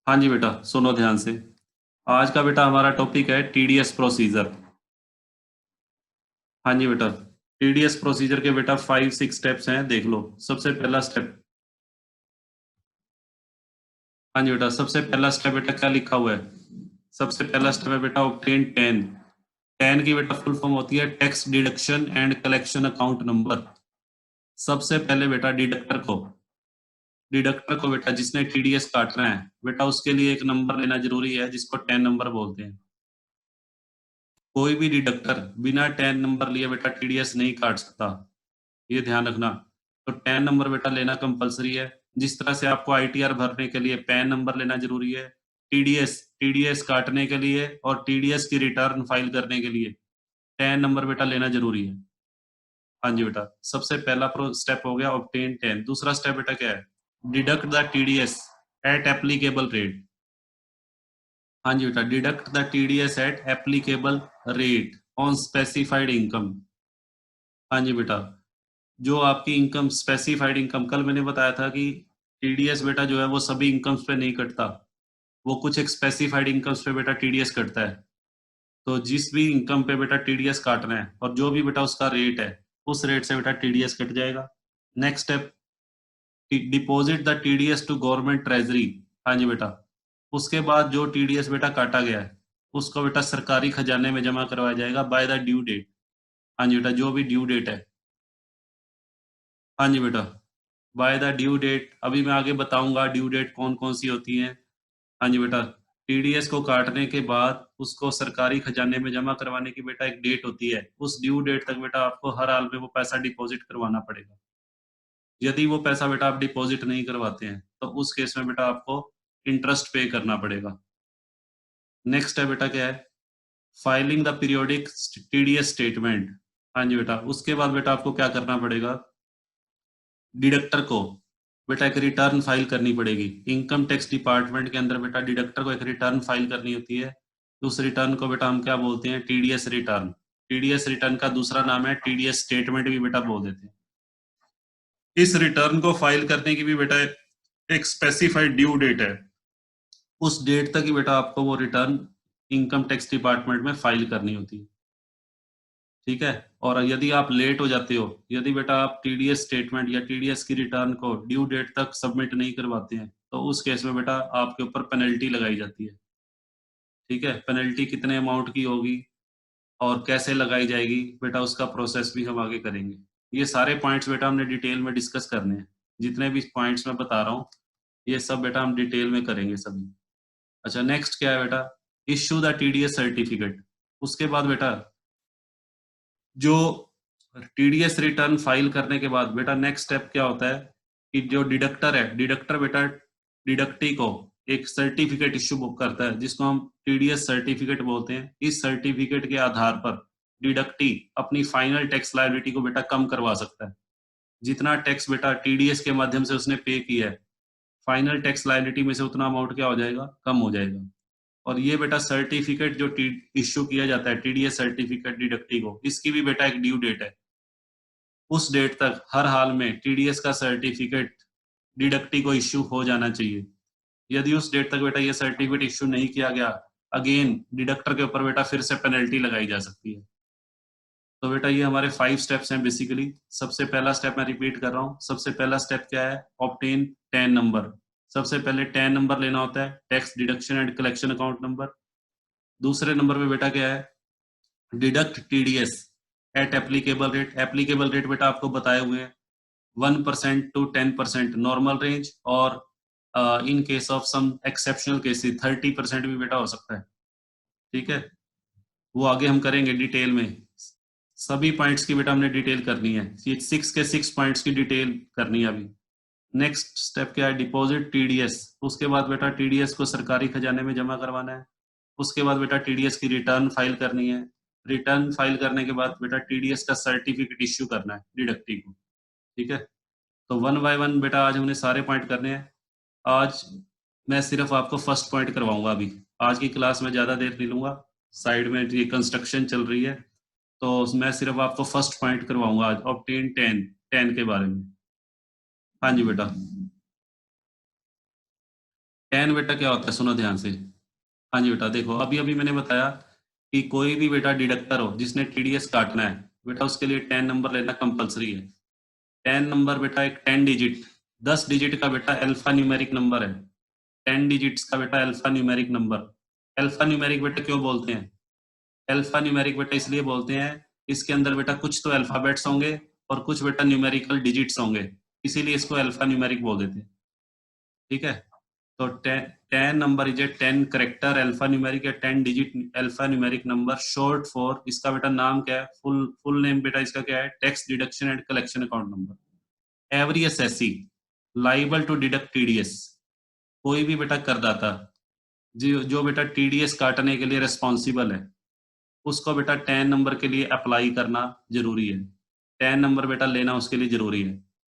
हाँ जी बेटा, सुनो ध्यान से। आज का बेटा हमारा टॉपिक है टीडीएस प्रोसीजर। हाँ जी बेटा, टीडीएस प्रोसीजर के बेटा 5-6 स्टेप्स हैं, देख लो। सबसे पहला स्टेप। हाँ जी बेटा, सबसे पहला स्टेप बेटा क्या लिखा हुआ है? सबसे पहला स्टेप है बेटा ऑब्टेन 10। 10 की बेटा फुल फॉर्म होती है tax deduction and collection account number. सबसे पहले बेटा डिडक्टर को बेटा जिसने टीडीएस काटना है बेटा, उसके लिए एक नंबर लेना जरूरी है जिसको 10 नंबर बोलते हैं। कोई भी डिडक्टर बिना 10 नंबर लिए बेटा टीडीएस नहीं काट सकता, ये ध्यान रखना। तो 10 नंबर बेटा लेना कंपलसरी है। जिस तरह से आपको आईटीआर भरने के लिए पैन नंबर लेना जरूरी है, टीडीएस टीडीएस काटने के लिए और टीडीएस की रिटर्न फाइल करने के लिए 10 नंबर बेटा लेना जरूरी है। हाँ जी बेटा, सबसे पहला स्टेप हो गया ऑब्टेन 10। दूसरा स्टेप बेटा क्या है? Deduct the TDS at applicable rate. हाँ जी बेटा, deduct the TDS at applicable rate on specified income. हाँ जी बेटा, जो आपकी इनकम स्पेसिफाइड इनकम, कल मैंने बताया था कि टीडीएस बेटा जो है वो सभी इनकम्स पे नहीं कटता, वो कुछ एक स्पेसिफाइड इनकम्स पे बेटा टीडीएस कटता है। तो जिस भी इनकम पे बेटा टीडीएस काटना है और जो भी बेटा उसका रेट है, उस रेट से बेटा टीडीएस कट जाएगा। Next step, deposit the TDS to government treasury. हाँ जी बेटा, उसके बाद जो टीडीएस बेटा काटा गया है उसको बेटा सरकारी खजाने में जमा करवाया जाएगा बाय द ड्यू डेट। हाँ जी बेटा, जो भी ड्यू डेट है। हाँ जी बेटा, बाय द ड्यू डेट, अभी मैं आगे बताऊंगा ड्यू डेट कौन कौन सी होती है। हाँ जी बेटा, टीडीएस को काटने के बाद उसको सरकारी खजाने में जमा करवाने की बेटा एक डेट होती है, उस ड्यू डेट तक बेटा आपको हर हाल में वो पैसा डिपॉजिट करवाना पड़ेगा। यदि वो पैसा बेटा आप डिपॉजिट नहीं करवाते हैं तो उस केस में बेटा आपको इंटरेस्ट पे करना पड़ेगा। नेक्स्ट है बेटा क्या है? Filing the periodic TDS statement. हाँ जी बेटा, उसके बाद बेटा आपको क्या करना पड़ेगा? डिडक्टर को बेटा एक रिटर्न फाइल करनी पड़ेगी इनकम टैक्स डिपार्टमेंट के अंदर। बेटा डिडक्टर को एक रिटर्न फाइल करनी होती है। तो उस रिटर्न को बेटा हम क्या बोलते हैं? TDS return. टीडीएस रिटर्न का दूसरा नाम है टीडीएस स्टेटमेंट भी बेटा बोल देते हैं। इस रिटर्न को फाइल करने की भी बेटा एक स्पेसिफाइड ड्यू डेट है, उस डेट तक ही बेटा आपको वो रिटर्न इनकम टैक्स डिपार्टमेंट में फाइल करनी होती है। ठीक है। और यदि आप लेट हो जाते हो, यदि बेटा आप टीडीएस स्टेटमेंट या टीडीएस की रिटर्न को ड्यू डेट तक सबमिट नहीं करवाते हैं तो उस केस में बेटा आपके ऊपर पेनल्टी लगाई जाती है। ठीक है, पेनल्टी कितने अमाउंट की होगी और कैसे लगाई जाएगी बेटा, उसका प्रोसेस भी हम आगे करेंगे। ये सारे पॉइंट्स बेटा हमने डिटेल में डिस्कस करने हैं। जितने भी पॉइंट्स मैं बता रहा हूँ ये सब बेटा हम डिटेल में करेंगे सभी। अच्छा, नेक्स्ट क्या है बेटा? Issue the TDS certificate. उसके बाद बेटा जो टीडीएस रिटर्न फाइल करने के बाद बेटा नेक्स्ट स्टेप क्या होता है कि जो डिडक्टर है, डिडक्टर बेटा डिडक्टी को एक सर्टिफिकेट इश्यू बुक करता है जिसको हम टीडीएस सर्टिफिकेट बोलते हैं। इस सर्टिफिकेट के आधार पर डिडक्टी अपनी फाइनल टैक्स लायबिलिटी को बेटा कम करवा सकता है। जितना टैक्स बेटा टीडीएस के माध्यम से उसने पे किया है, फाइनल टैक्स लायबिलिटी में से उतना अमाउंट क्या हो जाएगा? कम हो जाएगा। और ये बेटा सर्टिफिकेट जो इश्यू किया जाता है टीडीएस सर्टिफिकेट डिडक्टी को, इसकी भी बेटा एक ड्यू डेट है। उस डेट तक हर हाल में टीडीएस का सर्टिफिकेट डिडक्टी को इश्यू हो जाना चाहिए। यदि उस डेट तक बेटा ये सर्टिफिकेट इश्यू नहीं किया गया, अगेन डिडक्टर के ऊपर बेटा फिर से पेनल्टी लगाई जा सकती है। तो बेटा ये हमारे 5 स्टेप्स हैं बेसिकली। सबसे पहला स्टेप मैं रिपीट कर रहा हूँ। सबसे पहला स्टेप क्या है? Obtain 10 number. सबसे पहले 10 नंबर लेना होता है, tax deduction and collection account number. दूसरे नंबर पे बेटा क्या है? Deduct TDS at applicable rate. Applicable rate बेटा आपको बताए हुए हैं 1% to 10% नॉर्मल रेंज, और in case of some exceptional cases 30% भी बेटा हो सकता है। ठीक है, वो आगे हम करेंगे डिटेल में। सभी पॉइंट्स की बेटा हमने डिटेल करनी है, ये 6 पॉइंट्स की डिटेल करनी है अभी। नेक्स्ट स्टेप क्या है? Deposit TDS. उसके बाद बेटा टीडीएस को सरकारी खजाने में जमा करवाना है। उसके बाद बेटा टीडीएस की रिटर्न फाइल करनी है। रिटर्न फाइल करने के बाद बेटा टीडीएस का सर्टिफिकेट इश्यू करना है डिडक्टी को। ठीक है, तो वन बाय वन बेटा आज हमने सारे पॉइंट करने हैं। आज मैं सिर्फ आपको फर्स्ट पॉइंट करवाऊंगा अभी। आज की क्लास में ज़्यादा देर नहीं लूंगा, साइड में ये कंस्ट्रक्शन चल रही है, तो मैं सिर्फ आपको फर्स्ट पॉइंट करवाऊंगा आज ऑब्टेन 10 के बारे में। हाँ जी बेटा, 10 बेटा क्या होता है, सुनो ध्यान से। हाँ जी बेटा, देखो अभी अभी मैंने बताया कि कोई भी बेटा डिडक्टर हो जिसने टीडीएस काटना है बेटा, उसके लिए 10 नंबर लेना कंपलसरी है। 10 नंबर बेटा एक 10 डिजिट, 10 डिजिट का बेटा अल्फा न्यूमेरिक नंबर है। 10 डिजिट्स का बेटा alpha numeric number. Alpha numeric बेटा क्यों बोलते हैं? अल्फा न्यूमेरिक बेटा इसलिए बोलते हैं, इसके अंदर बेटा कुछ तो अल्फाबेट्स होंगे और कुछ बेटा न्यूमेरिकल डिजिट्स होंगे, इसीलिए इसको अल्फा न्यूमेरिक बोल देते हैं। ठीक है, तो 10 number is a 10 character alpha numeric या 10 digit alpha numeric number, short for, इसका बेटा नाम क्या है, फुल नेम बेटा इसका क्या है, tax deduction and collection account number. Every assessee liable to deduct TDS, कोई भी बेटा करदाता जो बेटा टीडीएस काटने के लिए रिस्पॉन्सिबल है, उसको बेटा 10 नंबर के लिए अप्लाई करना जरूरी है। 10 नंबर बेटा लेना उसके लिए जरूरी है।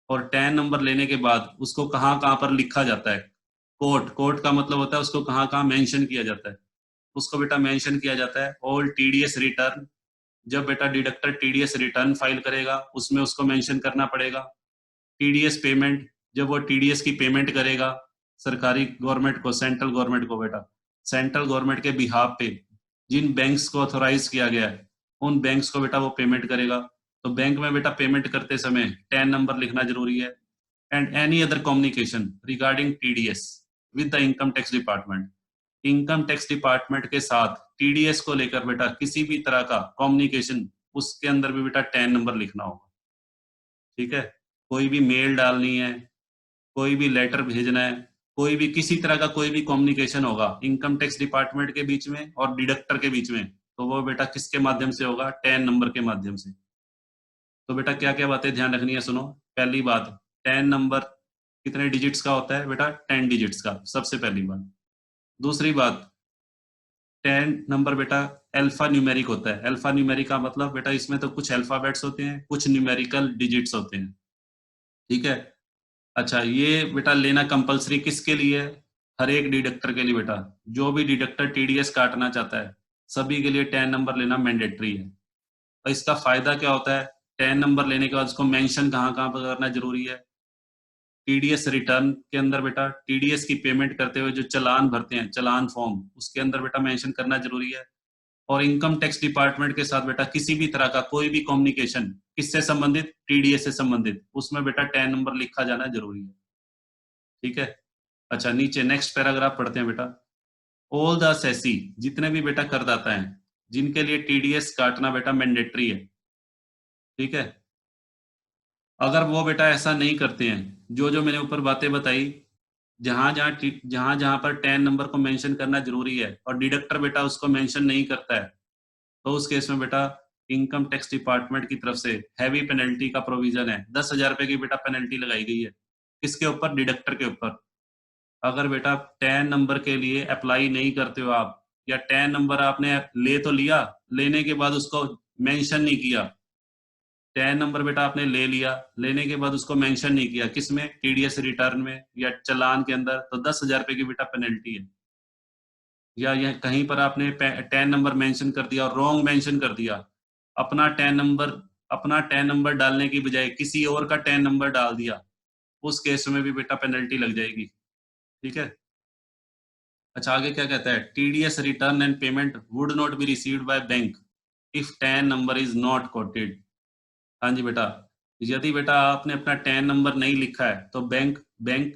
और 10 नंबर लेने के बाद उसको कहाँ कहाँ पर लिखा जाता है, कोट का मतलब होता है उसको कहाँ कहाँ मेंशन किया जाता है। उसको बेटा मेंशन किया जाता है ऑल टीडीएस रिटर्न, जब बेटा डिडक्टर टीडीएस रिटर्न फाइल करेगा उसमें उसको मेंशन करना पड़ेगा। टीडीएस पेमेंट, जब वो टीडीएस की पेमेंट करेगा सरकारी गवर्नमेंट को, सेंट्रल गवर्नमेंट को बेटा, सेंट्रल गवर्नमेंट के बिहाफ पे जिन बैंक्स को ऑथोराइज किया गया है उन बैंक्स को बेटा वो पेमेंट करेगा। तो बैंक में बेटा पेमेंट करते समय 10 नंबर लिखना जरूरी है। And any other communication regarding TDS with the income tax department, income tax department के साथ टीडीएस को लेकर बेटा किसी भी तरह का कम्युनिकेशन, उसके अंदर भी बेटा 10 नंबर लिखना होगा। ठीक है, कोई भी मेल डालनी है, कोई भी लेटर भेजना है, कोई भी किसी तरह का कोई भी कम्युनिकेशन होगा इनकम टैक्स डिपार्टमेंट के बीच में और डिडक्टर के बीच में, तो वो बेटा किसके माध्यम से होगा, 10 नंबर के माध्यम से। तो बेटा क्या क्या बातें ध्यान रखनी है, सुनो। पहली बात, 10 नंबर कितने डिजिट्स का होता है बेटा, 10 डिजिट्स का, सबसे पहली बात। दूसरी बात, 10 नंबर बेटा अल्फा न्यूमेरिक होता है। अल्फा न्यूमेरिक का मतलब बेटा इसमें तो कुछ अल्फाबेट्स होते हैं, कुछ न्यूमेरिकल डिजिट्स होते हैं। ठीक है, अच्छा ये बेटा लेना कंपलसरी किसके लिए है, हर एक डिडक्टर के लिए बेटा, जो भी डिडक्टर टीडीएस काटना चाहता है सभी के लिए 10 नंबर लेना मैंडेटरी है। और इसका फायदा क्या होता है, 10 नंबर लेने के बाद उसको मेंशन कहाँ कहाँ पर करना जरूरी है, टीडीएस रिटर्न के अंदर बेटा टीडीएस की पेमेंट करते हुए जो चालान भरते हैं, चालान फॉर्म, उसके अंदर बेटा मेंशन करना जरूरी है। और इनकम टैक्स डिपार्टमेंट के साथ बेटा किसी भी तरह का कोई भी कम्युनिकेशन किससे संबंधित, टीडीएस से संबंधित, उसमें बेटा 10 नंबर लिखा जाना जरूरी है। ठीक है, अच्छा नीचे नेक्स्ट पैराग्राफ पढ़ते हैं बेटा। ऑल द असेसी, जितने भी बेटा करदाता हैं जिनके लिए टीडीएस काटना बेटा मैंडेटरी है। ठीक है, अगर वो बेटा ऐसा नहीं करते हैं, जो जो मैंने ऊपर बातें बताई, जहां जहां पर 10 नंबर को मेंशन करना जरूरी है और डिडक्टर बेटा उसको मेंशन नहीं करता है, तो उस केस में बेटा इनकम टैक्स डिपार्टमेंट की तरफ से हैवी पेनल्टी का प्रोविजन है। 10,000 रुपए की बेटा पेनल्टी लगाई गई है, किसके ऊपर, डिडक्टर के ऊपर। अगर बेटा 10 नंबर के लिए अप्लाई नहीं करते हो आप, या 10 नंबर आपने ले तो लिया, लेने के बाद उसको मेंशन नहीं किया, 10 नंबर बेटा आपने ले लिया, लेने के बाद उसको मेंशन नहीं किया, किसमें, टीडीएस रिटर्न में या चालान के अंदर, तो 10,000 रुपए की बेटा पेनल्टी है। या यह कहीं पर आपने 10 नंबर मेंशन कर दिया और रॉन्ग मेंशन कर दिया, अपना 10 नंबर, अपना 10 नंबर डालने की बजाय किसी और का 10 नंबर डाल दिया, उस केस में भी बेटा पेनल्टी लग जाएगी। ठीक है, अच्छा आगे क्या कहता है, TDS return and payment would not be received by bank if 10 number is not coated. हाँ जी बेटा, यदि बेटा आपने अपना 10 नंबर नहीं लिखा है तो बैंक बैंक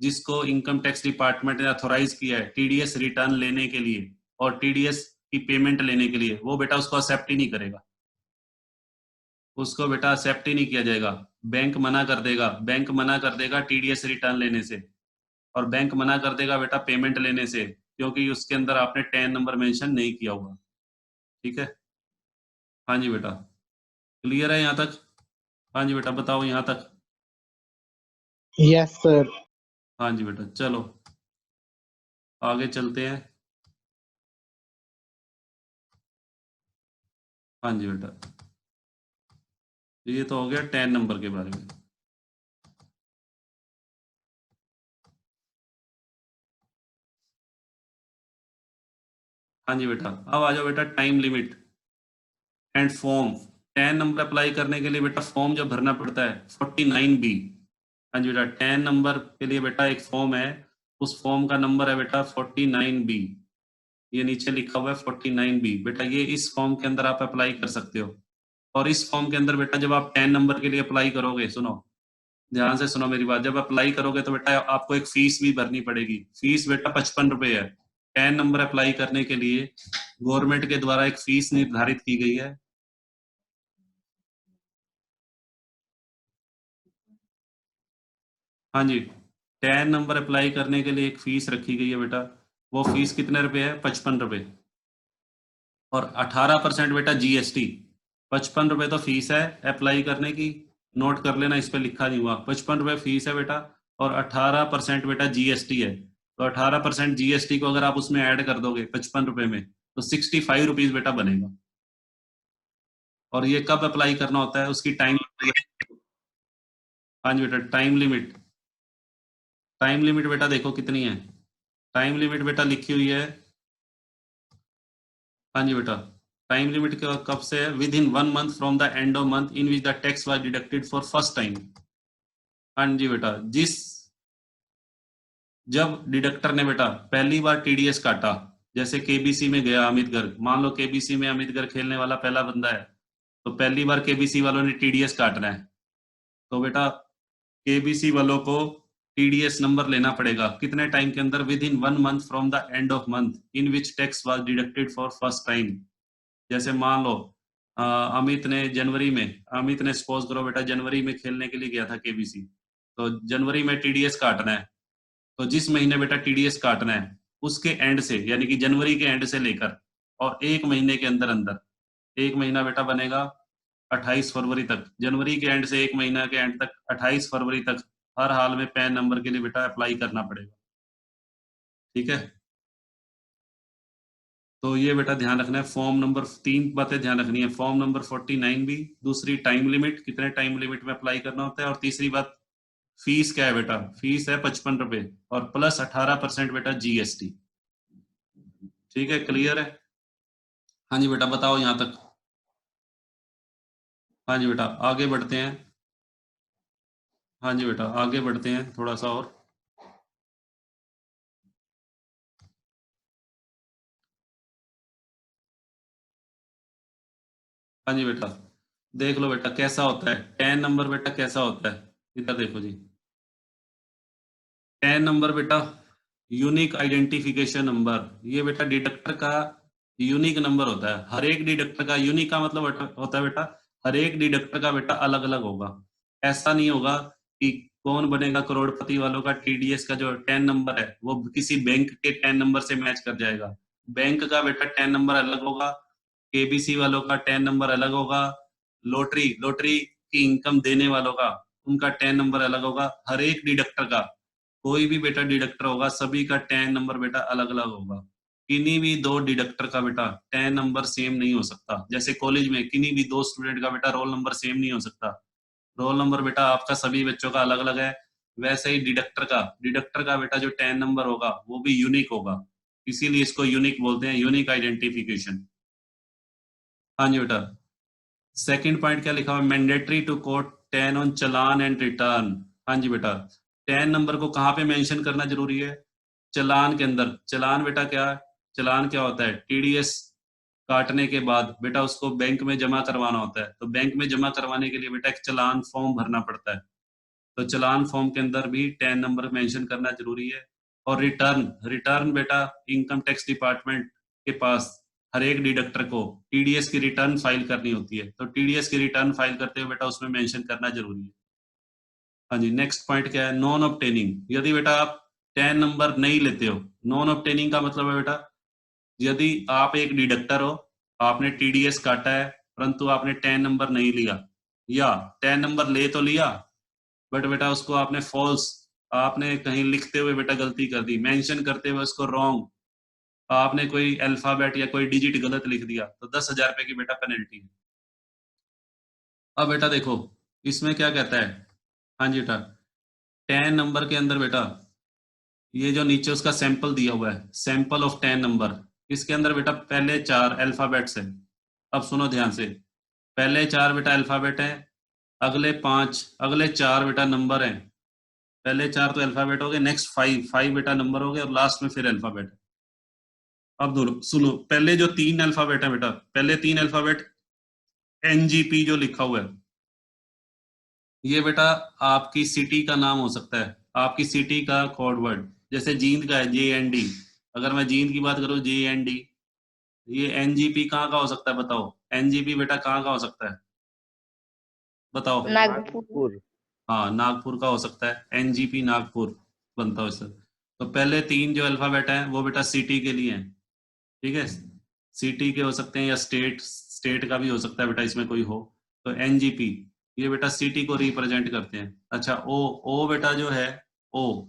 जिसको इनकम टैक्स डिपार्टमेंट ने अथोराइज किया है टीडीएस रिटर्न लेने के लिए और टीडीएस की पेमेंट लेने के लिए, वो बेटा उसको एक्सेप्ट ही नहीं करेगा, उसको बेटा एक्सेप्ट ही नहीं किया जाएगा। बैंक मना कर देगा, बैंक मना कर देगा टीडीएस रिटर्न लेने से, और बैंक मना कर देगा बेटा पेमेंट लेने से, क्योंकि उसके अंदर आपने 10 नंबर मेंशन नहीं किया होगा। ठीक है, हाँ जी बेटा, क्लियर है यहाँ तक? हाँ जी बेटा बताओ यहाँ तक। Yes sir. हाँ जी बेटा, चलो आगे चलते हैं। हाँ जी बेटा, ये तो हो गया 10 नंबर के बारे में। हाँ जी बेटा, अब आ जाओ बेटा time limit and form. 10 number apply करने के लिए बेटा फॉर्म जो भरना पड़ता है 49B। हाँ जी बेटा, 10 नंबर के लिए बेटा एक फॉर्म है, उस फॉर्म का नंबर है बेटा 49B, ये नीचे लिखा हुआ है 49B। बेटा ये इस फॉर्म के अंदर आप अप्लाई कर सकते हो। और इस फॉर्म के अंदर बेटा जब आप 10 नंबर के लिए अप्लाई करोगे, सुनो ध्यान से सुनो मेरी बात, जब अप्लाई करोगे तो बेटा आपको एक फीस भी भरनी पड़ेगी। फीस बेटा 55 रुपए है। 10 नंबर अप्लाई करने के लिए गवर्नमेंट के द्वारा एक फीस निर्धारित की गई है। हाँ जी, 10 नंबर अप्लाई करने के लिए एक फीस रखी गई है बेटा। वो फीस कितने रुपए है? 55 रुपए। और 18% बेटा जीएसटी। 55 रुपए तो फीस है अप्लाई करने की, नोट कर लेना, इस पे लिखा नहीं हुआ। 55 रुपए फीस है बेटा, और 18% बेटा जीएसटी है। तो 18% जीएसटी को अगर आप उसमें ऐड कर दोगे 55 रुपए में, तो 65 रुपीज बेटा बनेगा। और ये कब अप्लाई करना होता है, उसकी टाइम। हाँ जी बेटा, टाइम लिमिट बेटा देखो कितनी है। टाइम लिमिट बेटा लिखी हुई है। हाँ जी बेटा, टाइम लिमिट कब से है? With in 1 month from the end of month in which the tax was deducted for first time. हाँ जी बेटा, जब डिडक्टर ने बेटा पहली बार टीडीएस काटा, जैसे केबीसी में गया अमित गर्ग, मान लो केबीसी में अमित गर्ग खेलने वाला पहला बंदा है, तो पहली बार केबीसी वालों ने टीडीएस काटना है। तो बेटा केबीसी वालों को टीडीएस नंबर लेना पड़ेगा कितने टाइम के अंदर? With in 1 month from the end of month in which tax was deducted for first time. जैसे मान लो अमित ने सपोज करो बेटा जनवरी में खेलने के लिए गया था केबीसी, तो जनवरी में टीडीएस काटना है। तो जिस महीने बेटा टीडीएस काटना है उसके एंड से, यानी कि जनवरी के एंड से लेकर और 1 महीने के अंदर अंदर, 1 महीना बेटा बनेगा 28 फरवरी तक। जनवरी के एंड से 1 महीना के एंड तक 28 फरवरी तक हर हाल में पैन नंबर के लिए बेटा अप्लाई करना पड़ेगा। ठीक है, तो ये बेटा ध्यान रखना है। फॉर्म नंबर 3 बातें ध्यान रखनी है। फॉर्म नंबर 49B, दूसरी टाइम लिमिट, कितने टाइम लिमिट में अप्लाई करना होता है, और तीसरी बात फीस क्या है बेटा? फीस है 55 रुपए और प्लस 18% बेटा जीएसटी। ठीक है, क्लियर है? हाँ जी बेटा, बताओ यहाँ तक। हाँ जी बेटा, आगे बढ़ते हैं। हाँ जी बेटा, आगे बढ़ते हैं थोड़ा सा और। हाँ जी बेटा, देख लो बेटा कैसा होता है 10 नंबर बेटा, कैसा होता है इधर देखो जी। 10 नंबर बेटा यूनिक आइडेंटिफिकेशन नंबर, ये बेटा डिडक्टर का यूनिक नंबर होता है। हर एक डिडक्टर का, यूनिक का मतलब होता है बेटा हर एक डिडक्टर का बेटा अलग अलग होगा। ऐसा नहीं होगा कि कौन बनेगा करोड़पति वालों का टीडीएस का जो 10 नंबर है वो किसी बैंक के 10 नंबर से मैच कर जाएगा। बैंक का बेटा 10 नंबर अलग होगा, केबीसी वालों का 10 नंबर अलग होगा, लॉटरी लॉटरी की इनकम देने वालों का उनका 10 नंबर अलग होगा। हर एक डिडक्टर का, कोई भी बेटा डिडक्टर होगा सभी का 10 नंबर बेटा अलग अलग होगा। किन्हीं भी दो डिडक्टर का बेटा 10 नंबर सेम नहीं हो सकता। जैसे कॉलेज में किन्हीं भी दो स्टूडेंट का बेटा रोल नंबर सेम नहीं हो सकता। रोल नंबर बेटा आपका सभी बच्चों का अलग अलग है। वैसे ही डिडक्टर का बेटा जो 10 नंबर होगा वो भी यूनिक होगा, इसीलिए इसको यूनिक बोलते हैं, यूनिक आइडेंटिफिकेशन। हाँ जी बेटा, सेकंड पॉइंट क्या लिखा हुआ है? Mandatory to quote 10 on challan and return. हाँ जी बेटा, 10 नंबर को कहाँ पे मेंशन करना जरूरी है? चलान के अंदर। चलान बेटा क्या है? चलान क्या होता है? टीडीएस काटने के बाद बेटा उसको बैंक में जमा करवाना होता है। तो बैंक में जमा करवाने के लिए बेटा एक चलान फॉर्म भरना पड़ता है। तो चलान फॉर्म के अंदर भी 10 नंबर मेंशन करना जरूरी है। और रिटर्न, रिटर्न बेटा इनकम टैक्स डिपार्टमेंट के पास हर एक डिडक्टर को टीडीएस की रिटर्न फाइल करनी होती है। तो टीडीएस की रिटर्न फाइल करते हुए बेटा उसमें मेंशन करना जरूरी है। हाँ जी, नेक्स्ट पॉइंट क्या है? Non obtaining. यदि बेटा आप 10 नंबर नहीं लेते हो, नॉन ऑब्टेनिंग का मतलब है बेटा यदि आप एक डिडक्टर हो, आपने टीडीएस काटा है परंतु आपने 10 नंबर नहीं लिया, या 10 नंबर ले तो लिया बट बेटा उसको आपने फॉल्स, आपने कहीं लिखते हुए बेटा गलती कर दी, मेंशन करते हुए उसको रॉन्ग, आपने कोई अल्फाबेट या कोई डिजिट गलत लिख दिया, तो 10,000 रुपए की बेटा पेनल्टी है। अब बेटा देखो इसमें क्या कहता है। हाँ जी बेटा, 10 नंबर के अंदर बेटा ये जो नीचे उसका सैंपल दिया हुआ है, सैंपल ऑफ 10 नंबर, इसके अंदर बेटा पहले 4 अल्फाबेट्स है। अब सुनो ध्यान से, पहले 4 बेटा अल्फाबेट है, अगले 4 बेटा नंबर हैं, पहले 4 तो अल्फाबेट हो गए, नेक्स्ट 5 बेटा नंबर हो गए और लास्ट में फिर अल्फाबेट। अब दोनों सुनो, पहले जो 3 अल्फाबेट है बेटा, पहले 3 अल्फाबेट NGP जो लिखा हुआ है, ये बेटा आपकी सिटी का नाम हो सकता है, आपकी सिटी का कोड वर्ड। जैसे जींद का है JND, अगर मैं जींद की बात करूं JND, ये NGP कहाँ का हो सकता है बताओ? NGP बेटा कहाँ का हो सकता है बताओ? नागपुर। हाँ नागपुर का हो सकता है, NGP नागपुर बनता है इससे। तो पहले 3 जो अल्फाबेट हैं वो बेटा सिटी के लिए हैं, ठीक है? सिटी के हो सकते हैं या स्टेट का भी हो सकता है बेटा, इसमें कोई हो। तो NGP ये बेटा सिटी को रिप्रेजेंट करते हैं। अच्छा ओ, ओ बेटा जो है, ओ,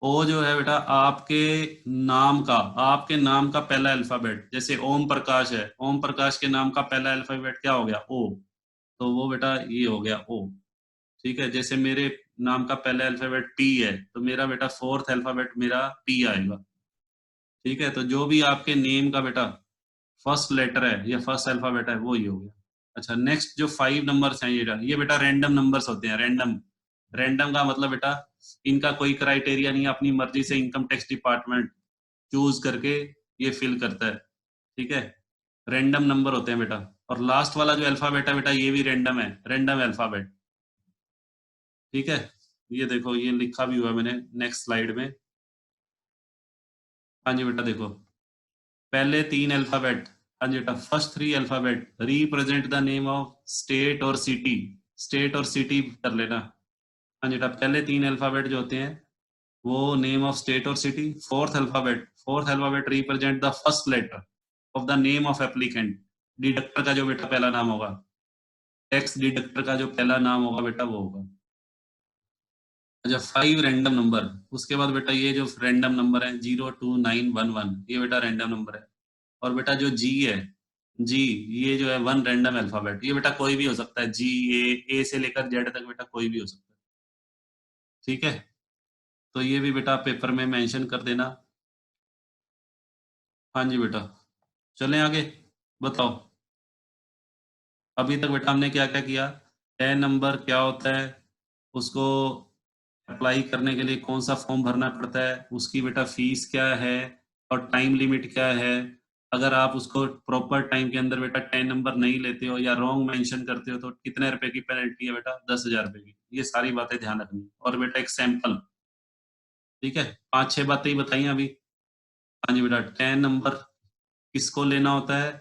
ओ जो है बेटा आपके नाम का पहला अल्फाबेट। जैसे ओम प्रकाश है, ओम प्रकाश के नाम का पहला अल्फाबेट क्या हो गया? O, तो वो बेटा ये हो गया O, ठीक है? जैसे मेरे नाम का पहला अल्फाबेट P है, तो मेरा बेटा फोर्थ अल्फाबेट मेरा P आएगा, ठीक है? तो जो भी आपके नेम का बेटा फर्स्ट लेटर है या फर्स्ट अल्फाबेट है वो ये हो गया। अच्छा नेक्स्ट जो 5 नंबर्स हैं, ये बेटा रैंडम नंबर्स होते हैं। रैंडम, रैंडम का मतलब बेटा इनका कोई क्राइटेरिया नहीं है, अपनी मर्जी से इनकम टैक्स डिपार्टमेंट चूज करके ये फिल करता है, ठीक है? रैंडम नंबर होते हैं बेटा। और लास्ट वाला जो अल्फाबेट है बेटा ये भी रैंडम है, रैंडम अल्फाबेट, ठीक है? ये देखो ये लिखा भी हुआ है मैंने नेक्स्ट स्लाइड में। हाँ जी बेटा देखो, पहले 3 अल्फाबेट, हाँ जी बेटा first 3 alphabet represent the name of state और सिटी, स्टेट और सिटी कर लेना। हाँ जी बेटा पहले 3 अल्फाबेट जो होते हैं वो नेम ऑफ स्टेट और city. Fourth alphabet represent the first letter of the name of applicant, deductor का जो बेटा पहला नाम होगा, टैक्स डिडक्टर का जो पहला नाम होगा बेटा वो होगा। अच्छा 5 रैंडम नंबर, उसके बाद बेटा ये जो रैंडम नंबर है 02911 ये बेटा रैंडम नंबर है। और बेटा जो जी है, जी, ये जो है 1 रैंडम अल्फाबेट, ये बेटा कोई भी हो सकता है, ए से लेकर जेड तक बेटा कोई भी हो सकता है, ठीक है? तो ये भी बेटा पेपर में मेंशन कर देना। हाँ जी बेटा, चलें आगे, बताओ अभी तक बेटा हमने क्या क्या किया? 10 नंबर क्या होता है, उसको अप्लाई करने के लिए कौन सा फॉर्म भरना पड़ता है, उसकी बेटा फीस क्या है और टाइम लिमिट क्या है। अगर आप उसको प्रॉपर टाइम के अंदर बेटा 10 नंबर नहीं लेते हो या रॉन्ग मेंशन करते हो तो कितने रुपए की पेनल्टी है बेटा? 10,000 रुपए की। ये सारी बातें ध्यान रखनी है। और बेटा एक सैंपल, ठीक है? 5-6 बातें ही बताई अभी। हाँ जी बेटा 10 नंबर किसको लेना होता है,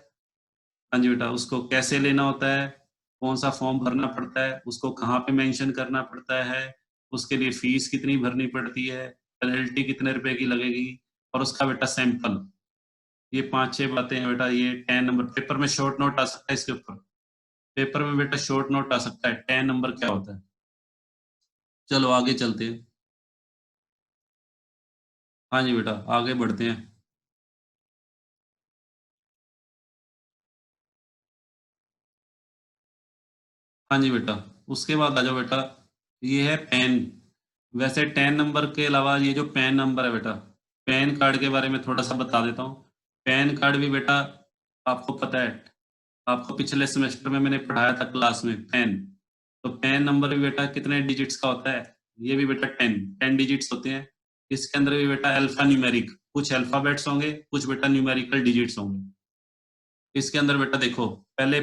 हाँ जी बेटा उसको कैसे लेना होता है, कौन सा फॉर्म भरना पड़ता है, उसको कहाँ पे मेंशन करना पड़ता है, उसके लिए फीस कितनी भरनी पड़ती है, पेनल्टी कितने रुपए की लगेगी, और उसका बेटा सैंपल। ये 5-6 बातें हैं बेटा। ये 10 नंबर पेपर में शॉर्ट नोट आ सकता है इसके ऊपर, पेपर में बेटा शॉर्ट नोट आ सकता है 10 नंबर क्या होता है। चलो आगे चलते हैं। हाँ जी बेटा आगे बढ़ते हैं। हाँ जी बेटा उसके बाद आ जाओ बेटा, ये है पैन। वैसे 10 नंबर के अलावा ये जो पैन नंबर है बेटा, पैन कार्ड के बारे में थोड़ा सा बता देता हूँ। पैन कार्ड भी बेटा आपको पता है, आपको पिछले सेमेस्टर में मैंने पढ़ाया था क्लास में पैन। तो पैन नंबर भी बेटा कितने डिजिट्स का होता है? ये भी बेटा 10 डिजिट्स होते हैं। इसके अंदर भी बेटा अल्फा न्यूमेरिक, कुछ अल्फाबेट्स होंगे, कुछ बेटा न्यूमेरिकल डिजिट्स होंगे। इसके अंदर बेटा देखो, पहले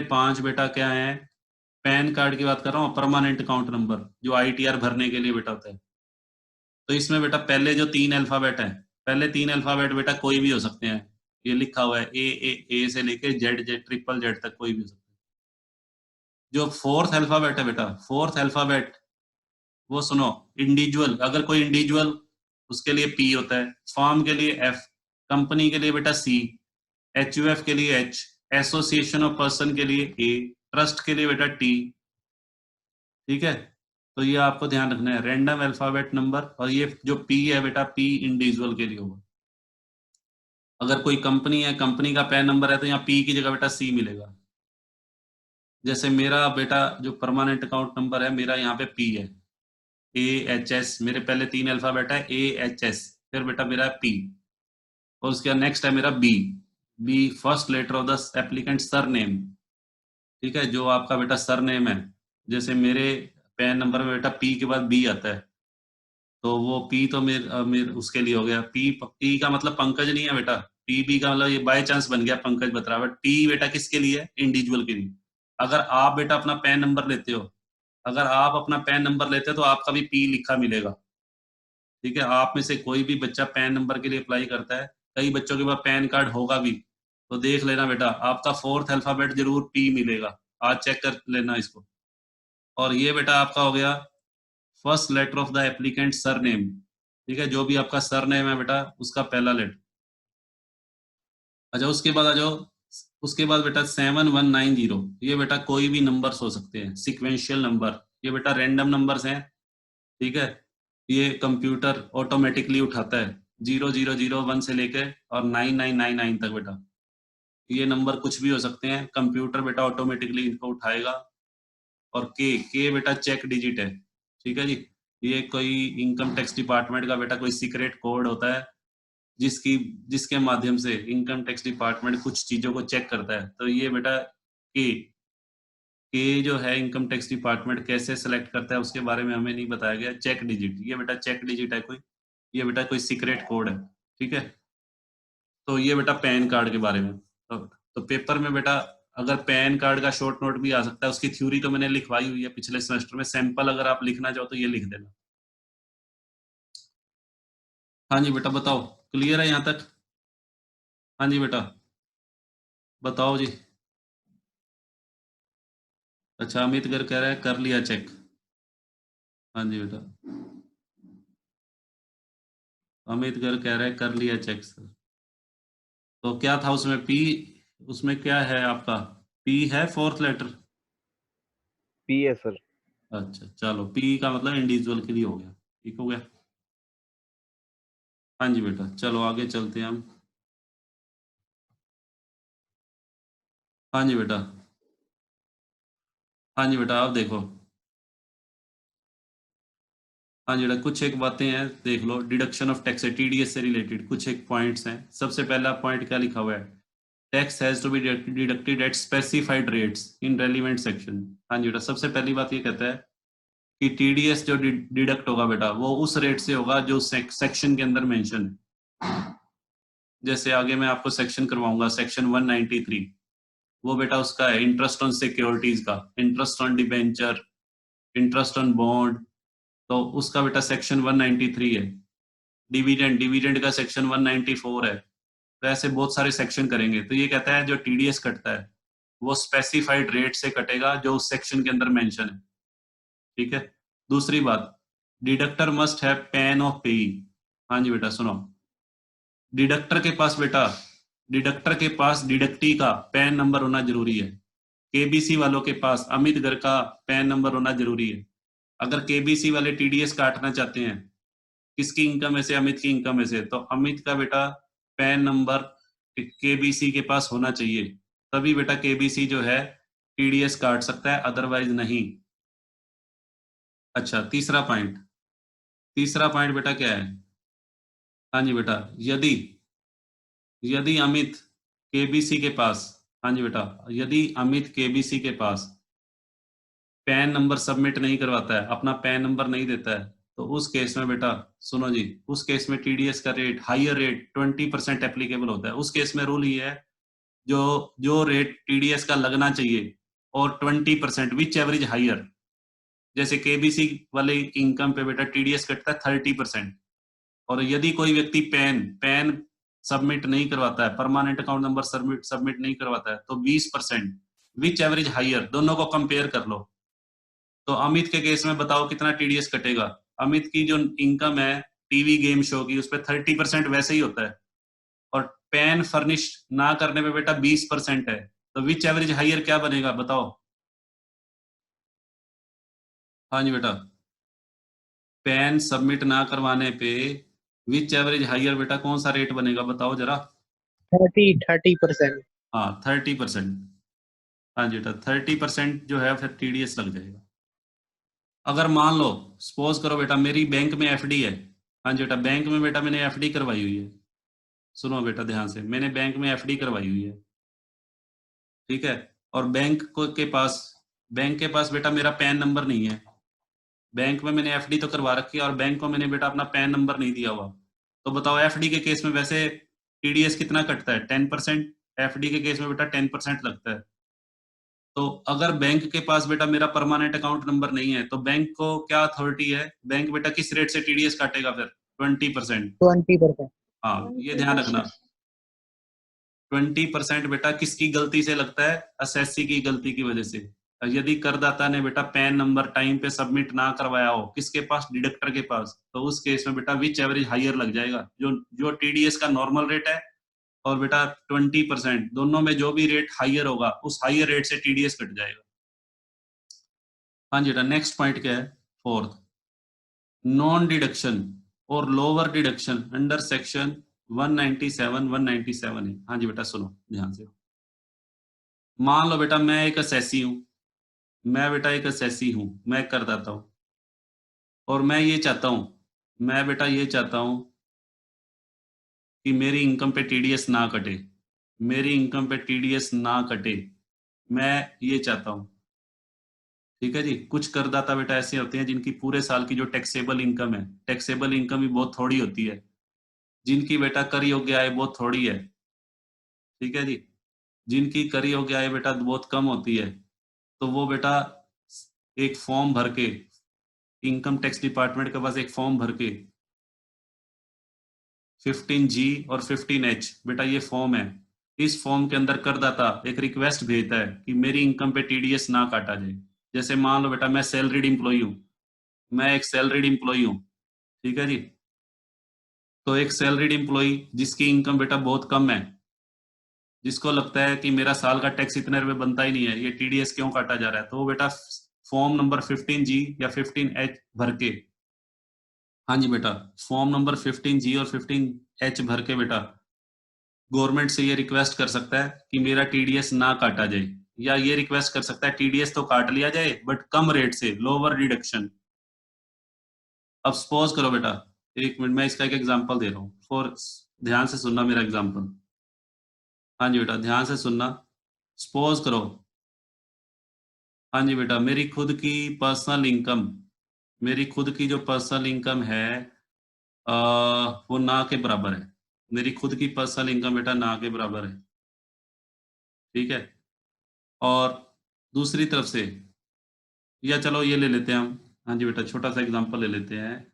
5 बेटा क्या है? पैन कार्ड की बात कर रहा हूँ, परमानेंट अकाउंट नंबर जो ITR भरने के लिए बेटा होता है। तो इसमें बेटा पहले जो 3 अल्फाबेट है, पहले 3 अल्फाबेट बेटा कोई भी हो सकते हैं। ये लिखा हुआ है ए से लेके जेड जेड ट्रिपल जेड तक कोई भी हो सकता है। जो फोर्थ अल्फाबेट है बेटा, फोर्थ अल्फाबेट वो सुनो, इंडिविजुअल, अगर कोई इंडिविजुअल उसके लिए P होता है, फॉर्म के लिए F, कंपनी के लिए बेटा C, HUF के लिए H, एसोसिएशन ऑफ पर्सन के लिए A, ट्रस्ट के लिए बेटा T, ठीक है? तो ये आपको ध्यान रखना है, रैंडम अल्फाबेट नंबर। और ये जो P है बेटा P इंडिविजुअल के लिए होगा। अगर कोई कंपनी है, कंपनी का पैन नंबर है तो यहाँ P की जगह बेटा C मिलेगा। जैसे मेरा बेटा जो परमानेंट अकाउंट नंबर है मेरा यहाँ पे P है, AHS, मेरे पहले 3 अल्फाबेट है AHS, फिर बेटा मेरा P, और उसके नेक्स्ट है मेरा B first letter of the applicant surname, ठीक है? जो आपका बेटा सर नेम है, जैसे मेरे पैन नंबर में बेटा पी के बाद बी आता है, तो वो पी तो मेरे उसके लिए हो गया। पी का मतलब पंकज नहीं है बेटा, पी बी का मतलब ये बाय चांस बन गया पंकज बत्रा, बट टी बेटा किसके लिए है? इंडिविजुअल के लिए। अगर आप बेटा अपना पैन नंबर लेते हो, अगर आप अपना पैन नंबर लेते हो तो आपका भी पी लिखा मिलेगा। ठीक है, आप में से कोई भी बच्चा पैन नंबर के लिए अप्लाई करता है, कई बच्चों के पास पैन कार्ड होगा भी, तो देख लेना बेटा आपका फोर्थ अल्फाबेट जरूर पी मिलेगा, आज चेक कर लेना इसको। और ये बेटा आपका हो गया first letter of the applicant surname. ठीक है, जो भी आपका सरनेम है बेटा उसका पहला लेटर। अच्छा, उसके बाद आ जाओ, उसके बाद बेटा 7190, ये बेटा कोई भी नंबर्स हो सकते हैं, सिक्वेंशियल नंबर, ये बेटा रैंडम नंबर्स हैं। ठीक है, ये कंप्यूटर ऑटोमेटिकली उठाता है 0001 से लेके और 9999 तक बेटा, ये नंबर कुछ भी हो सकते हैं, कंप्यूटर बेटा ऑटोमेटिकली इनको उठाएगा। और के बेटा चेक डिजिट है। ठीक है जी, ये कोई इनकम टैक्स डिपार्टमेंट का बेटा कोई सीक्रेट कोड होता है, जिसकी जिसके माध्यम से इनकम टैक्स डिपार्टमेंट कुछ चीजों को चेक करता है। तो ये बेटा के जो है इनकम टैक्स डिपार्टमेंट कैसे सेलेक्ट करता है उसके बारे में हमें नहीं बताया गया। चेक डिजिट, ये बेटा चेक डिजिट है कोई, ये बेटा कोई सीक्रेट कोड है। ठीक है, तो ये बेटा पैन कार्ड के बारे में। तो पेपर में बेटा अगर पैन कार्ड का शॉर्ट नोट भी आ सकता है, उसकी थ्योरी तो मैंने लिखवाई हुई है पिछले सेमेस्टर में, सैंपल अगर आप लिखना चाहो तो ये लिख देना। हाँ जी बेटा बताओ, क्लियर है यहाँ तक? हाँ जी बेटा बताओ जी। अच्छा, अमित गर्ग कह रहा है कर लिया चेक। हाँ जी बेटा, अमित गर्ग कह रहा है कर लिया चेक सर। तो क्या था उसमें पी, उसमें क्या है आपका? पी है फोर्थ लेटर? पी है सर। अच्छा चलो, पी का मतलब इंडिविजुअल के लिए हो गया, ठीक हो गया। हाँ जी बेटा चलो आगे चलते हैं हम। हाँ जी बेटा, हाँ जी बेटा आप देखो। हाँ जी बेटा कुछ एक बातें हैं देख लो, डिडक्शन ऑफ टैक्स है, टीडीएस से रिलेटेड कुछ एक पॉइंट्स हैं। सबसे पहला पॉइंट क्या लिखा हुआ है? Tax has to be deducted at specified rates in relevant section. हाँ जी बेटा, सबसे पहली बात ये कहता है कि टीडीएस जो डिडक्ट होगा बेटा वो उस रेट से होगा जो सेक्शन के अंदर मेंशन है। जैसे आगे मैं आपको सेक्शन करवाऊंगा, सेक्शन 193, वो बेटा उसका है इंटरेस्ट ऑन सिक्योरिटीज का, interest on debenture, interest on bond, तो उसका बेटा सेक्शन 193 है। डिविडेंड, डिविडेंड का सेक्शन 194 है। तो ऐसे बहुत सारे सेक्शन करेंगे, तो ये कहता है जो टीडीएस कटता है वो स्पेसिफाइड रेट से कटेगा जो उस सेक्शन के अंदर मेंशन है। ठीक है, दूसरी बात, deductor must have pan of पेई। हाँ जी बेटा सुनो, डिडक्टर के पास बेटा, डिडक्टर के पास डिडक्टी का पैन नंबर होना जरूरी है। केबीसी वालों के पास अमित घर का पैन नंबर होना जरूरी है। अगर केबीसी वाले टीडीएस काटना चाहते हैं किसकी इनकम में से? अमित की इनकम में से, तो अमित का बेटा पैन नंबर केबीसी के पास होना चाहिए, तभी बेटा केबीसी जो है टीडीएस काट सकता है, अदरवाइज नहीं। अच्छा तीसरा पॉइंट, तीसरा पॉइंट बेटा क्या है? हाँ जी बेटा, यदि यदि अमित केबीसी के पास, हाँ जी बेटा, यदि अमित केबीसी के पास पैन नंबर सबमिट नहीं करवाता है, अपना पैन नंबर नहीं देता है, तो उस केस में बेटा सुनो जी, उस केस में टीडीएस का रेट, हायर रेट 20% एप्लीकेबल होता है। उस केस में रूल ये है, जो जो रेट टीडीएस का लगना चाहिए और 20% विच एवरेज हायर, जैसे केबीसी वाले इनकम पे बेटा टीडीएस कटता है 30%, और यदि कोई व्यक्ति पैन पैन सबमिट नहीं करवाता है, permanent account number submit submit नहीं करवाता है, तो 20%, विच एवरेज हायर, दोनों को कंपेयर कर लो। तो अमित के केस में बताओ कितना टीडीएस कटेगा? अमित की जो इनकम है टीवी गेम शो की, उस पर 30% वैसे ही होता है, और पैन फर्निश ना करने पे बेटा 20% है, तो विच एवरेज हायर क्या बनेगा बताओ? हाँ जी बेटा, पैन सबमिट ना करवाने पे विच एवरेज हायर बेटा कौन सा रेट बनेगा बताओ जरा? 30% हाँ 30%। हाँ जी बेटा 30% जो है फिर टीडीएस लग जाएगा। अगर मान लो सपोज करो बेटा मेरी बैंक में एफडी है, हाँ जी बेटा बैंक में बेटा मैंने एफडी करवाई हुई है, सुनो बेटा ध्यान से, मैंने बैंक में एफडी करवाई हुई है। ठीक है, और बैंक को के पास, बैंक के पास बेटा मेरा पैन नंबर नहीं है, बैंक में मैंने एफडी तो करवा रखी है और बैंक को मैंने बेटा अपना पैन नंबर नहीं दिया हुआ, तो बताओ एफडी के केस में वैसे टीडीएस कितना कटता है? 10%। एफडी के केस में बेटा 10% लगता है। तो अगर बैंक के पास बेटा मेरा परमानेंट अकाउंट नंबर नहीं है, तो बैंक को क्या अथॉरिटी है? बैंक बेटा किस रेट से टीडीएस काटेगा फिर? 20%। 20%। हाँ, ये ध्यान रखना। 20% बेटा किसकी गलती से लगता है? असेसी की गलती की वजह से। यदि करदाता ने बेटा पैन नंबर टाइम पे सबमिट ना करवाया हो, किसके पास? डिडक्टर के पास, तो उस केस में बेटा विच एवरेज हायर लग जाएगा। जो जो टीडीएस का नॉर्मल रेट है और बेटा 20%, दोनों में जो भी रेट हायर होगा उस हायर रेट से टीडीएस कट जाएगा। हाँ जी बेटा, नेक्स्ट पॉइंट क्या है? फोर्थ, नॉन डिडक्शन और लोअर डिडक्शन अंडर सेक्शन 197 है। हाँ जी बेटा, सुनो ध्यान से। मान लो बेटा मैं एक असेसी हूं, मैं करदाता हूं, और मैं ये चाहता हूं कि मेरी इनकम पे टीडीएस ना कटे, मैं ये चाहता हूं। ठीक है जी। कुछ करदाता बेटा ऐसे होते हैं जिनकी पूरे साल की जो टैक्सेबल इनकम है, टैक्सेबल इनकम भी बहुत थोड़ी होती है, जिनकी बेटा कर योग्य आय बहुत थोड़ी है। ठीक है जी। जिनकी कर योग्य आय बेटा बहुत कम होती है, तो वो बेटा एक फॉर्म भर के, इनकम टैक्स डिपार्टमेंट के पास एक फॉर्म भर के 15G और 15H बेटा ये फॉर्म है। इस फॉर्म के अंदर करदाता एक रिक्वेस्ट भेजता है कि मेरी इनकम पे टीडीएस ना काटा जाए। जैसे मान लो बेटा मैं एक सैलरीड एम्प्लॉई हूँ। ठीक है जी। तो एक सैलरीड एम्प्लॉई जिसकी इनकम बेटा बहुत कम है, जिसको लगता है कि मेरा साल का टैक्स इतने रुपए बनता ही नहीं है, ये टीडीएस क्यों काटा जा रहा है, तो वो बेटा फॉर्म नंबर 15G या 15H भर के, हाँ जी बेटा, फॉर्म नंबर 15G और 15H भर के बेटा गवर्नमेंट से ये रिक्वेस्ट कर सकता है कि मेरा टीडीएस ना काटा जाए, या ये रिक्वेस्ट कर सकता है टीडीएस तो काट लिया जाए बट कम रेट से, लोअर डिडक्शन। अब सपोज करो बेटा, एक मिनट मैं इसका एक एग्जांपल दे रहा हूँ, फॉर ध्यान से सुनना मेरा एग्जांपल। हाँ जी बेटा, ध्यान से सुनना। सपोज करो, हाँ जी बेटा, मेरी खुद की जो पर्सनल इनकम है वो ना के बराबर है। मेरी खुद की पर्सनल इनकम बेटा ना के बराबर है। ठीक है। और दूसरी तरफ से, या चलो ये ले लेते हैं हम, हाँ जी बेटा, छोटा सा एग्जांपल ले लेते हैं।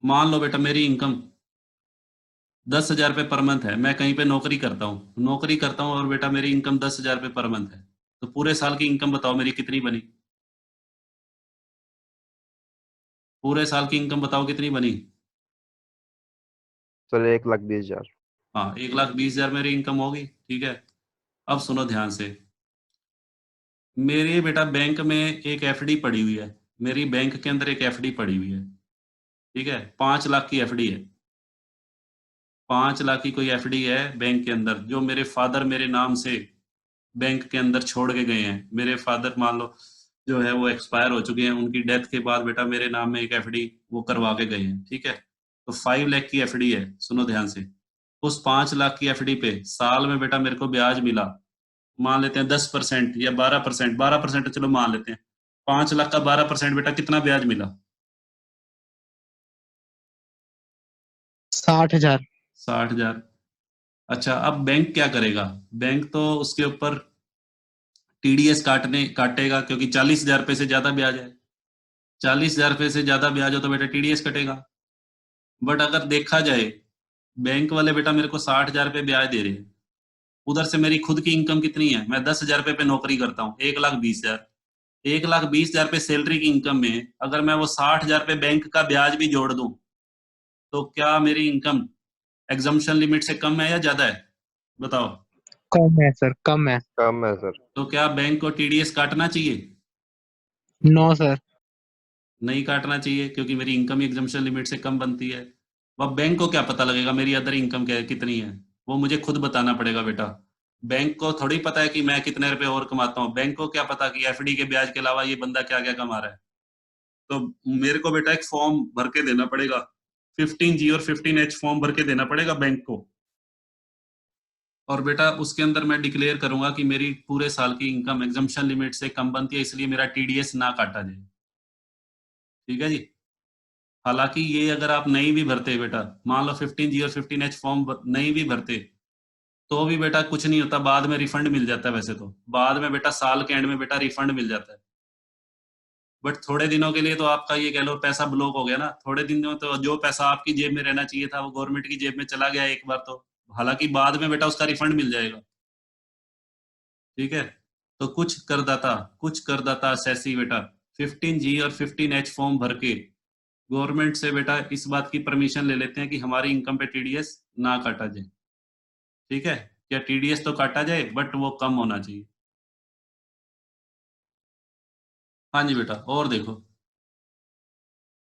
मान लो बेटा मेरी इनकम 10,000 रुपये पर मंथ है, मैं कहीं पे नौकरी करता हूँ और बेटा मेरी इनकम 10,000 रुपये पर मंथ है, तो पूरे साल की इनकम बताओ मेरी कितनी बनी? पूरे साल की इनकम बताओ कितनी बनी? सर 1,20,000। हाँ, 1,20,000 मेरी इनकम होगी। ठीक है। अब सुनो ध्यान से, मेरे बेटा बैंक में एक एफडी पड़ी हुई है, मेरी बैंक के अंदर एक एफडी पड़ी हुई है। ठीक है, 5 लाख की एफडी है। 5 लाख की कोई एफडी है बैंक के अंदर, जो मेरे फादर मेरे नाम से बैंक के अंदर छोड़ के गए हैं। मेरे फादर मान लो जो है वो एक्सपायर हो चुके हैं, उनकी डेथ के बाद बेटा मेरे नाम में एक एफडी वो करवा के गए हैं। ठीक है। तो 5 लाख की एफडी है, सुनो ध्यान से। उस 5 लाख की एफडी पे साल में बेटा मेरे को ब्याज मिला, मान लेते हैं 10% या 12%, 12% चलो मान लेते हैं। 5 लाख का 12% बेटा कितना ब्याज मिला? 60,000। 60,000। अच्छा, अब बैंक क्या करेगा? बैंक तो उसके ऊपर टीडीएस काटेगा, क्योंकि 40,000 रुपए से ज्यादा ब्याज है। 40,000 रुपए से ज्यादा ब्याज हो तो बेटा टीडीएस कटेगा। बट अगर देखा जाए, बैंक वाले बेटा मेरे को 60,000 रुपए ब्याज दे रहे हैं, उधर से मेरी खुद की इनकम कितनी है? मैं 10,000 रुपए पे नौकरी करता हूँ, 1,20,000। 1,20,000 पे सैलरी की इनकम में अगर मैं वो 60,000 रुपए बैंक का ब्याज भी जोड़ दूं, तो क्या मेरी इनकम एग्जम्पशन लिमिट से कम है या ज्यादा है? बताओ। कम है सर, कम है। कम है सर। तो क्या बैंक को टीडीएस काटना चाहिए? No sir. नहीं काटना चाहिए, क्योंकि मेरी इनकम एग्जम्पशन लिमिट से कम बनती है। वह बैंक को क्या पता लगेगा मेरी अदर इनकम क्या कितनी है? वो मुझे खुद बताना पड़ेगा बेटा। बैंक को थोड़ी पता है कि मैं कितने रुपए और कमाता हूँ, बैंक को क्या पता कि एफडी के ब्याज के अलावा ये बंदा क्या क्या कमा रहा है। तो मेरे को बेटा एक फॉर्म भर के देना पड़ेगा, 15G और 15H फॉर्म भर के देना पड़ेगा बैंक को। और बेटा उसके अंदर मैं डिक्लेयर करूंगा कि मेरी पूरे साल की इनकम एग्जम्पशन लिमिट से कम बनती है, इसलिए मेरा टीडीएस ना काटा जाए। ठीक है जी। हालांकि ये अगर आप नहीं भी भरते बेटा, मान लो 15G और 15H फॉर्म नहीं भी भरते तो भी बेटा कुछ नहीं होता, बाद में रिफंड मिल जाता है। वैसे तो बाद में बेटा साल के एंड में बेटा रिफंड मिल जाता है, बट थोड़े दिनों के लिए तो आपका ये कह लो पैसा ब्लॉक हो गया ना। थोड़े दिनों तो जो पैसा आपकी जेब में रहना चाहिए था वो गवर्नमेंट की जेब में चला गया एक बार तो, हालांकि बाद में बेटा उसका रिफंड मिल जाएगा। ठीक है, तो कुछ करदाता असेसी बेटा 15G और 15H फॉर्म भर के गवर्नमेंट से बेटा इस बात की परमिशन ले लेते हैं कि हमारी इनकम पे टीडीएस ना काटा जाए। ठीक है, या टीडीएस तो काटा जाए बट वो कम होना चाहिए। हाँ जी बेटा, और देखो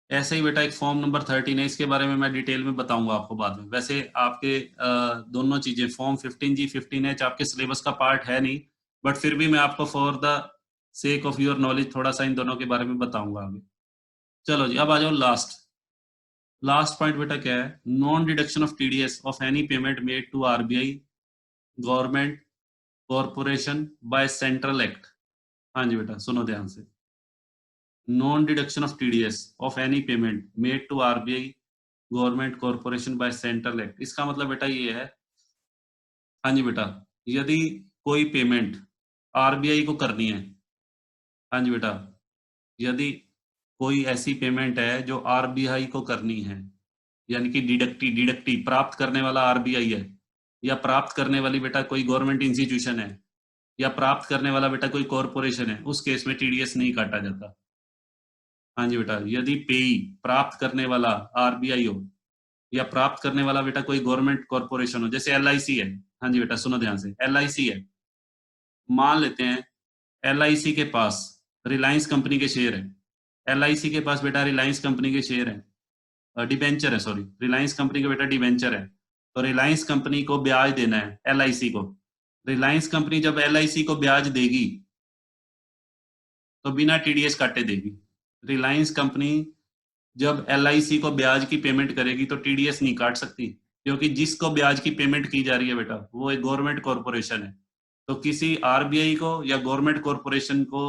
ऐसे ही बेटा एक फॉर्म नंबर 13 है, इसके बारे में मैं डिटेल में बताऊंगा आपको बाद में। वैसे आपके दोनों चीजें फॉर्म 15G 15H आपके सिलेबस का पार्ट है नहीं, बट फिर भी मैं आपको for the sake of your knowledge थोड़ा सा इन दोनों के बारे में बताऊंगा आगे। चलो जी, अब आ जाओ लास्ट पॉइंट बेटा क्या है, non deduction of TDS of any payment made to RBI, government, corporation by central act. हाँ जी बेटा सुनो ध्यान से, non deduction of TDS of any payment made to RBI, government, corporation by central act. इसका मतलब बेटा ये है, हाँ जी बेटा, यदि कोई पेमेंट आरबीआई को करनी है, हाँ जी बेटा, यदि कोई ऐसी पेमेंट है जो आरबीआई को करनी है, यानी कि डिडक्टी प्राप्त करने वाला आरबीआई है, या प्राप्त करने वाली बेटा कोई गवर्नमेंट इंस्टीट्यूशन है, या प्राप्त करने वाला बेटा कोई कॉरपोरेशन है, उस केस में टीडीएस नहीं काटा जाता। हाँ जी बेटा, यदि पेई प्राप्त करने वाला आरबीआई हो, या प्राप्त करने वाला बेटा कोई गवर्नमेंट कॉरपोरेशन हो, जैसे एलआईसी है। हाँ जी बेटा सुनो ध्यान से, एलआईसी है, मान लेते हैं एलआईसी के पास रिलायंस कंपनी के शेयर है, एलआईसी के पास बेटा रिलायंस कंपनी के शेयर है, डिबेंचर है, सॉरी, रिलायंस कंपनी का बेटा डिबेंचर है। तो रिलायंस कंपनी को ब्याज देना है एलआईसी को, रिलायंस कंपनी जब एलआईसी को ब्याज देगी तो बिना टीडीएस काटे देगी। रिलायंस कंपनी जब एलआईसी को ब्याज की पेमेंट करेगी तो टीडीएस नहीं काट सकती, क्योंकि जिसको ब्याज की पेमेंट की जा रही है बेटा वो एक गवर्नमेंट कॉरपोरेशन है। तो किसी आरबीआई को या गवर्नमेंट कॉरपोरेशन को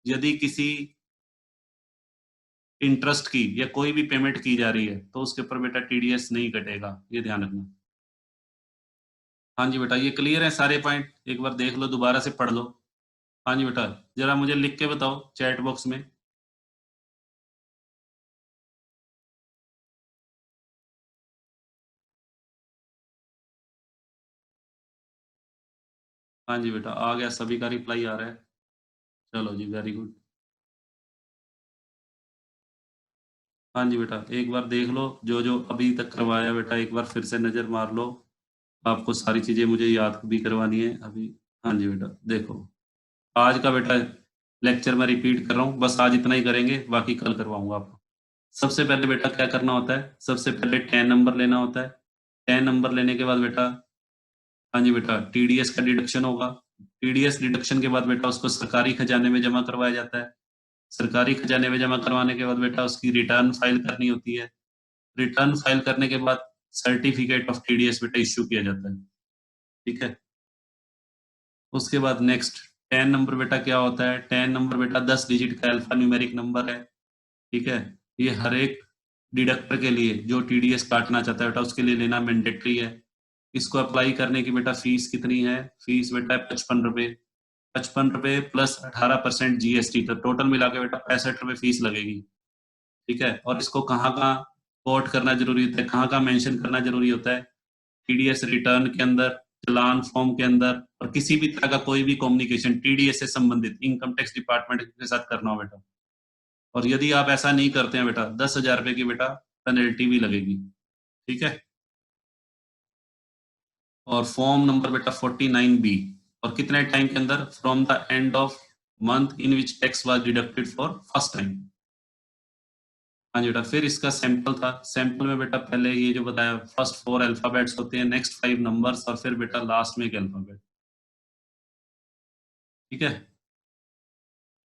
यदि किसी इंटरेस्ट की या कोई भी पेमेंट की जा रही है तो उसके ऊपर बेटा टीडीएस नहीं कटेगा, ये ध्यान रखना। हाँ जी बेटा, ये क्लियर है सारे पॉइंट, एक बार देख लो, दोबारा से पढ़ लो। हाँ जी बेटा, जरा मुझे लिख के बताओ चैट बॉक्स में। हाँ जी बेटा, आ गया, सभी का रिप्लाई आ रहा है। चलो जी, वेरी गुड। हाँ जी बेटा, एक बार देख लो, जो जो अभी तक करवाया बेटा एक बार फिर से नजर मार लो, आपको सारी चीजें मुझे याद भी करवानी है अभी। हाँ जी बेटा, देखो आज का बेटा लेक्चर मैं रिपीट कर रहा हूँ, बस आज इतना ही करेंगे, बाकी कल करवाऊंगा आपको। सबसे पहले बेटा क्या करना होता है, सबसे पहले 10 नंबर लेना होता है। 10 नंबर लेने के बाद बेटा, हाँ जी बेटा, टीडीएस का डिडक्शन होगा। टीडीएस डिडक्शन के बाद बेटा उसको सरकारी खजाने में जमा करवाया जाता है। सरकारी खजाने में जमा करवाने के बाद बेटा उसकी रिटर्न फाइल करनी होती है। रिटर्न फाइल करने के बाद सर्टिफिकेट ऑफ टीडीएस बेटा इश्यू किया जाता है। ठीक है, उसके बाद नेक्स्ट 10 नंबर बेटा क्या होता है, 10 नंबर बेटा 10 डिजिट का अल्फा न्यूमेरिक नंबर है। ठीक है, ये हर एक डिडक्टर के लिए जो टीडीएस काटना चाहता है बेटा उसके लिए लेना मैंडेटरी है। इसको अप्लाई करने की बेटा फीस कितनी है, फीस बेटा 55 रुपए, 55 रुपए प्लस 18% जीएसटी, तो टोटल मिला के बेटा 65 रुपए फीस लगेगी। ठीक है, और इसको कहाँ कहाँ कोट करना जरूरी होता है, कहाँ कहाँ मेंशन करना जरूरी होता है, टीडीएस रिटर्न के अंदर, चालान फॉर्म के अंदर, और किसी भी तरह का कोई भी कम्युनिकेशन टीडीएस से संबंधित इनकम टैक्स डिपार्टमेंट के साथ करना हो बेटा। और यदि आप ऐसा नहीं करते हैं बेटा 10,000 रुपए की बेटा पेनल्टी भी लगेगी। ठीक है, और फॉर्म नंबर बेटा 49B, और कितने टाइम के अंदर, from the end of month in which tax was deducted for first time. हाँ जी बेटा, फिर इसका सैंपल था, सैंपल में बेटा पहले ये जो बताया फर्स्ट 4 अल्फाबेट्स होते हैं, नेक्स्ट 5 नंबर्स, और फिर बेटा लास्ट में एक अल्फाबेट। ठीक है,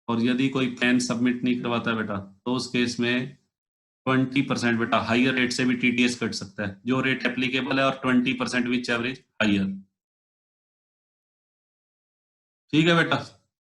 और यदि कोई पेन सबमिट नहीं करवाता बेटा तो उस केस में 20% बेटा हायर रेट से भी टीडीएस कट सकता है, जो रेट एप्लीकेबल है, और 20% विच एवरेज हायर। ठीक है बेटा,